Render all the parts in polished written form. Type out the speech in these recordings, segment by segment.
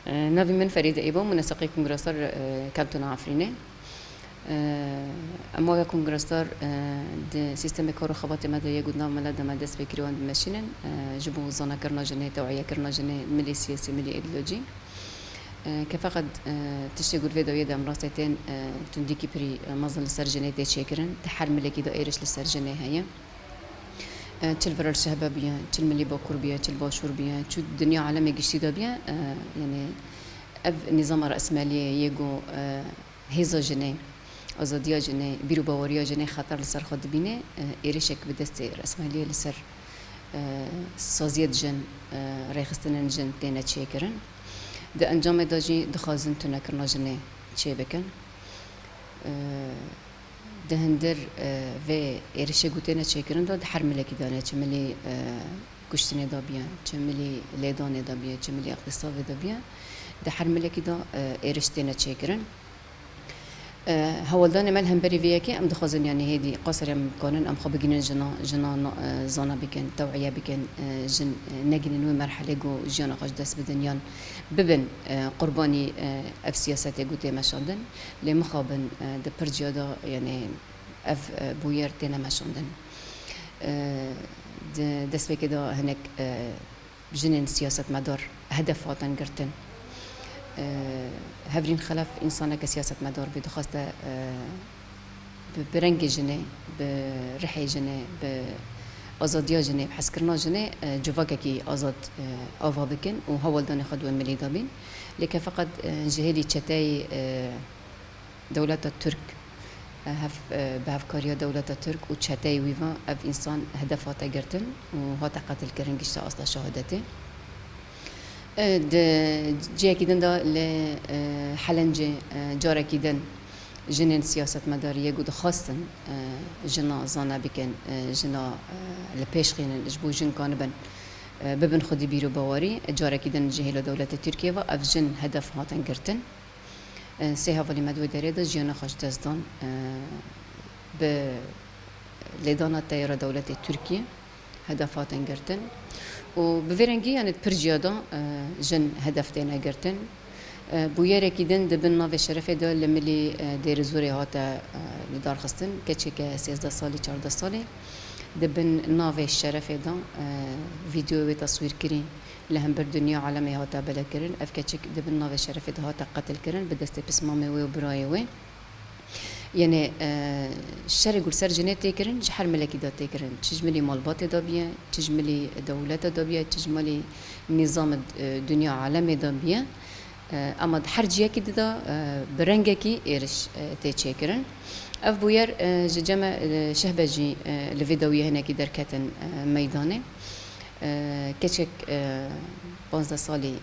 نافي من فريدة إيبو منسقي كونغرسار كانتون عفرينة أما كونغرسار د سيستم كارو خبات ماذا يجود نام ملا دم دس بكريوان بمشينن جبوا زنا كرنا جنة توعية كرنا جنة ملي سياسي ملي إيديولوجي كفقد تشتغل في دوية دم راستين تنديكي بري مظل السرجنة تشكرن تحر ملكي دائرش للسرجنة هي تل فرر شهبة بيا تل ملي باكور بيا تل باشور بيا شو الدنيا عالمي جشتي بيا يعني أب نظام رأسمالية يجو هيزا جنة آزادیا جنه بیرو باوریا جنه خطر لسر خود بینه ایرشک به دست رسمالیه لسر سازیت جن ریخستن جن تینه چه کرن ده انجام داجی دخازن تونه کرنا جنه چه بکن ده هندر و ایرشک گوتینه چه کرن ده هر ملکی دانه چه ملی کشتنه دا بیا چه ملی لیدانه دا بیا چه ملی اقتصاد دا بیا ده هر ملکی دا ایرش تینه چه کرن هولدان ملهم بري فيكي ام دخوزن يعني هيدي قصر ام كونن ام خو بگينن جنا زانا بكن توعيه بكن جن نگين نوي مرحله جو جانا قاش دست بدنيان ببن قرباني اف سياسات گوتي مشاندن لمخابن د برجيادا يعني اف بوير تينا مشاندن دست بكدا هناك جنن سياسه مدار هدفاتن گرتن هفرين خلاف إنسانة كسياسة مدار بدخواسته برنج جنة برحي جنة بآزادية جنة بحسكرنا جنة جواكا كي آزاد آوا بكن وهول داني خدوة ملي دابين لكن فقط جهالي تشتاي دولة الترك بهفكاريا دولة الترك وتشتاي ويفا أف إنسان هدفاته جرتن وهاتا قتل كرنجش أصلا شهادته جي كيدن دا لحلنجة جارة كيدن جنين سياسة مدارية قد خاصن جنا زانا بكن جنا لبيش خينن جبو جن كانبن ببن خدي بيرو باوري جارة كيدن جهيلا دولة تركيا وأف جن هدف هاتن قرتن سيها فالي مدوى داريدا جيانا خاش دزدان لدانا تايرة دولة تركيا هدف هاتن قرتن وبفرنجي يعني برجيادا جن هدف تينا قرتن بويرة كيدن دبنا في شرفة دا لملي دير زوري هاتا لدار خستن كتشيك 16 سالي 14 سالي دبن نافي الشرفة دا فيديو وتصوير كرين لهم بالدنيا عالمي هاتا بلا كرن اف كتشيك دبن نافي الشرفة دا هاتا قتل كرن بدست بسمامي وي وبراي وي يعني الشرق والسر جنات تكرن جحر ملكي دا تكرن تجملي مالبات دا بيا تجملي دولات دا بيا تجملي نظام الدنيا عالمي دا بيا اما حرجيا كده دا برنجكي ايرش تيكرن اف بوير جمع شهبجي الفيديويه هنا كي دركتن ميداني كتشك 15 سالي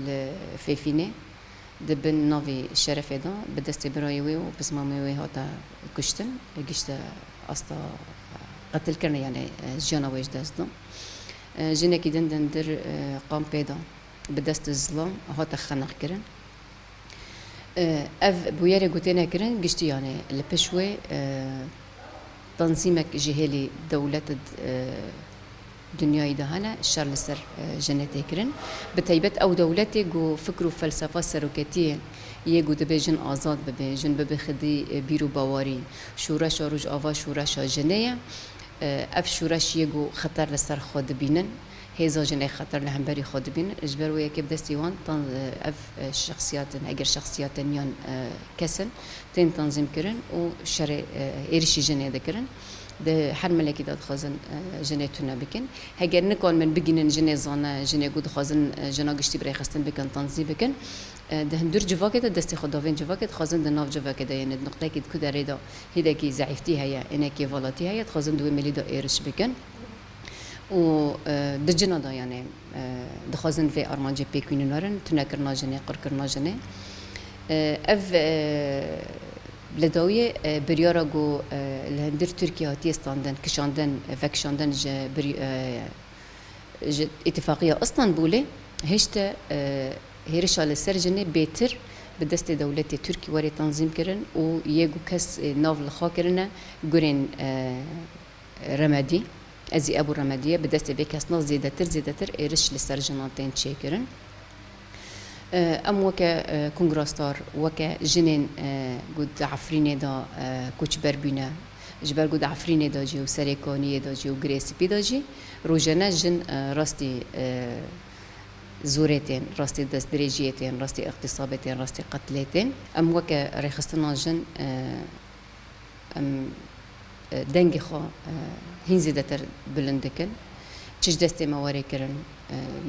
لفيفيني دبن نافي الشرفة دا بدست برايوي وبسمامي هاتا كشتن جشتا أستا قتل كرنا يعني جانا ويش دازدم جينا كي دندر قام بيدا بدست الظلام هاتا خنق كرن اف بويري قوتينا كرن جشتي يعني البشوي تنظيمك جهالي دولة دنیای دهانه شر لسر جنتی کرن بتایبت او دولتی گو فکر و فلسفه سروکتی یه گو دبی جن آزاد ببی جن ببی خدی بیرو باواری شورش روج آوا شورش جنیه اف شورش یه گو خطر لسر خود بینن هزا جنی خطر لهم بری خود بینن اجبر و یکی بدستی وان اف شخصیات اگر شخصیات نیان کسن تین تنظیم کرن و شر ایرشی جنی دکرن ده هر ملکی داد خازن جنه تونه بکن هگر نکن من بگینن جنه زانه جنه گود خازن جنا گشتی برای خستن بکن تنظیم بکن ده هندور جواکه ده دستی خداوین جواکه خازن ده ناف جواکه ده یعنی نقطه که کدره ده هیده کی ضعیفتی هیا اینه کی والاتی هیا خازن دوی ملی ده ایرش بکن و ده جنا ده یعنی ده خازن في ارمانجی پیکونی نارن تونه کرنا جنه قر کرنا جنه اف لداوی بریارا گو لهندر ترکیه هاتی استاندن کشاندن وکشاندن اتفاقیه اسطنبولی هشت هیرش على سرجنه بيتر بدست دولت ترکی وری تنظیم کرن و یگو کس ناو لخا کرنه گرین رمادی ازی ابو رمادیه بدست به کس ناو زیادتر ایرش لسرجنانتین چه کرن ام وکه کنگراستار وکه جنین گود عفرینه دا کوچبر بینه جبر گود عفرینه دا جی و سریکانی دا جی و گریسپی دا جی روزانه جن راستی زورتين راستي دست درجيتين راستي اغتصابتين راستي قتلتين ام وكا ريخستنا جن ام دنگي خو هين زيدتر بلندكن تش دستي مواري كرن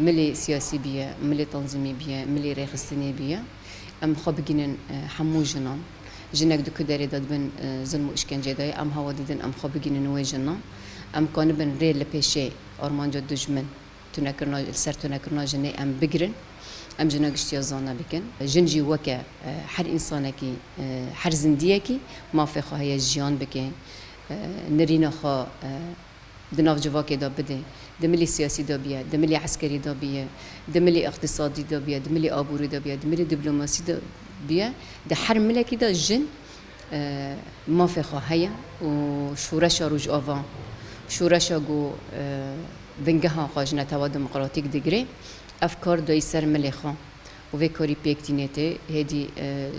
ملي سياسي بيه ملي تنظيمي بيه ملي ريخستني بيه ام خو بگينن حمو جنان جنك دو كداري داد بن ظلم و اشكنجه داي ام هوا ديدن ام خو بگينن وي جنان ام كان بن ريل لپيشي ارمانجا دجمن تنكرنا السر تنكرنا جنة أم بجرن أم جنا قشتي زانا بكن جنجي وكا حر إنسانكي حر زنديكي ما في خواهي جيان بكن نرينا خا دناف جواكي دا بده دملي سياسي دا بيه دملي عسكري دا بيه دملي اقتصادي دا بيه دملي آبوري دا بيه دملي دبلوماسي دا بيه ده حر ملكي دا جن ما في خواهي وشورشا روج آفان شورشا جو بنجها خواجنا توا ديمقراطيك ديجري أفكار دوي سر ملخا وفي كوري بيكتينيتي هدي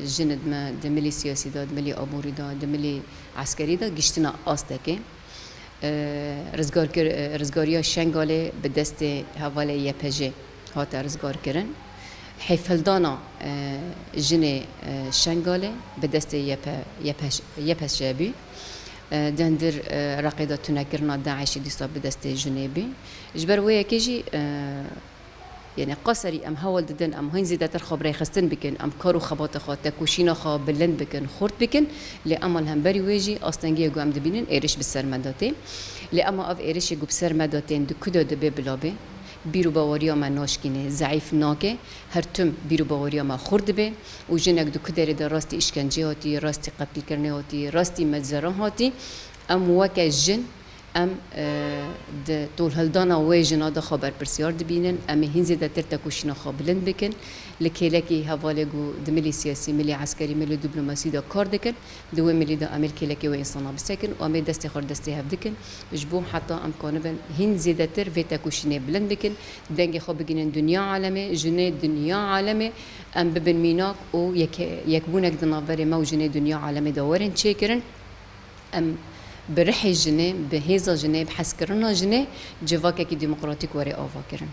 جند ما دملي سياسي دا دملي أبوري دا دملي عسكري دا جشتنا أصدقي رزقاريا شنغالي بدست هوالي يبهجي هاتا رزقار كرن حيفلدانا جني شنغالي بدست يبهج جابي دندر رقيدة تنكرنا داعش ديسا بدست جنوبي جبر ويا كيجي يعني قصري ام هول ددن ام هين زيادة خبري خستن بكن ام كارو خبات خا تكوشينا خا بلند بكن خورد بكن لأما الهمبري ويجي أصلاً جو ام دبينن إيرش بالسرمداتي لأما اف إيرش جو بالسرمداتين دو كده دبي بلابه بیرو باوریا ما ناشکینه ضعیف ناکه هر تم بیرو باوریا ما خورد به و جنگ دو کدری در راستی اشکنجه هاتی راستی قتل کرنه هاتی راستی مجزران هاتی ام وکه جن ام د طول هلدانا و جنا د خبر پرسیار دبینن ام هین زیاده تر تکوشینا خابلند بکن لکیلکی حواله گو د ملی سیاسی ملی عسکری ملی دیپلماسی دا کار دکن دو ملی دا عمل کیلکی و انسانا بسکن و ام دست خور دستی هف دکن جبوم حتی ام کانبن هین زیاده تر و تکوشینه بلند بکن دنگ خو بگینن دنیا عالمه جنه دنیا عالمه ام ببن میناک و یک بونک دنابره ما و جنه دنیا عالمه داورن چه کرن ام برحي جنة بهذا جنة بحسكرنا جنة جواكي ديمقراطيك وري آفا كرن